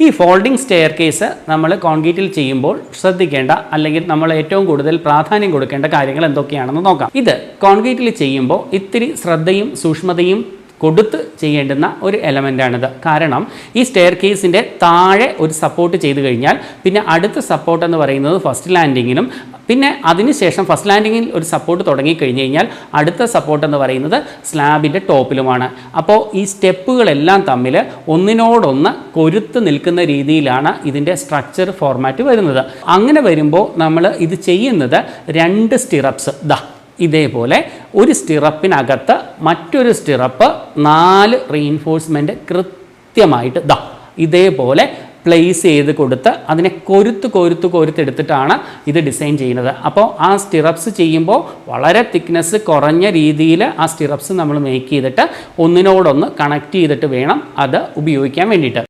ഈ folding stair case നമ്മൾ കോൺക്രീറ്റിൽ ചെയ്യുമ്പോൾ ശ്രദ്ധിക്കേണ്ട അല്ലെങ്കിൽ നമ്മൾ ഏറ്റവും കൂടുതൽ പ്രാധാന്യം കൊടുക്കേണ്ട കാര്യങ്ങൾ എന്തൊക്കെയാണെന്ന് നോക്കാം. ഇത് കോൺക്രീറ്റിൽ ചെയ്യുമ്പോൾ ഇത്തിരി ശ്രദ്ധയും സൂക്ഷ്മതയും കൊടുത്ത് ചെയ്യേണ്ടുന്ന ഒരു എലമെൻ്റാണിത്. കാരണം ഈ സ്റ്റെയർ കേസിൻ്റെ താഴെ ഒരു സപ്പോർട്ട് ചെയ്ത് കഴിഞ്ഞാൽ പിന്നെ അടുത്ത സപ്പോർട്ട് എന്ന് പറയുന്നത് ഫസ്റ്റ് ലാൻഡിങ്ങിനും പിന്നെ അതിനുശേഷം ഫസ്റ്റ് ലാൻഡിങ്ങിൽ ഒരു സപ്പോർട്ട് തുടങ്ങിക്കഴിഞ്ഞ് കഴിഞ്ഞാൽ അടുത്ത സപ്പോർട്ട് എന്ന് പറയുന്നത് സ്ലാബിൻ്റെ ടോപ്പിലുമാണ്. അപ്പോൾ ഈ സ്റ്റെപ്പുകളെല്ലാം തമ്മിൽ ഒന്നിനോടൊന്ന് കൊരുത്ത് നിൽക്കുന്ന രീതിയിലാണ് ഇതിൻ്റെ സ്ട്രക്ചർ ഫോർമാറ്റ് വരുന്നത്. അങ്ങനെ വരുമ്പോൾ നമ്മൾ ഇത് ചെയ്യുന്നത് 2 സ്റ്റിറപ്സ് ഇതേപോലെ ഒരു സ്റ്റിറപ്പിനകത്ത് മറ്റൊരു സ്റ്റിറപ്പ് 4 റീഇൻഫോഴ്സ്മെൻറ്റ് കൃത്യമായിട്ട് ഇതേപോലെ പ്ലേസ് ചെയ്ത് കൊടുത്ത് അതിനെ കൊരുത്തെടുത്തിട്ടാണ് ഇത് ഡിസൈൻ ചെയ്യുന്നത്. അപ്പോൾ ആ സ്റ്റിറപ്സ് ചെയ്യുമ്പോൾ വളരെ തിക്നെസ് കുറഞ്ഞ രീതിയിൽ ആ സ്റ്റിറപ്സ് നമ്മൾ മേക്ക് ചെയ്തിട്ട് ഒന്നിനോടൊന്ന് കണക്ട് ചെയ്തിട്ട് വേണം അത് ഉപയോഗിക്കാൻ വേണ്ടിയിട്ട്.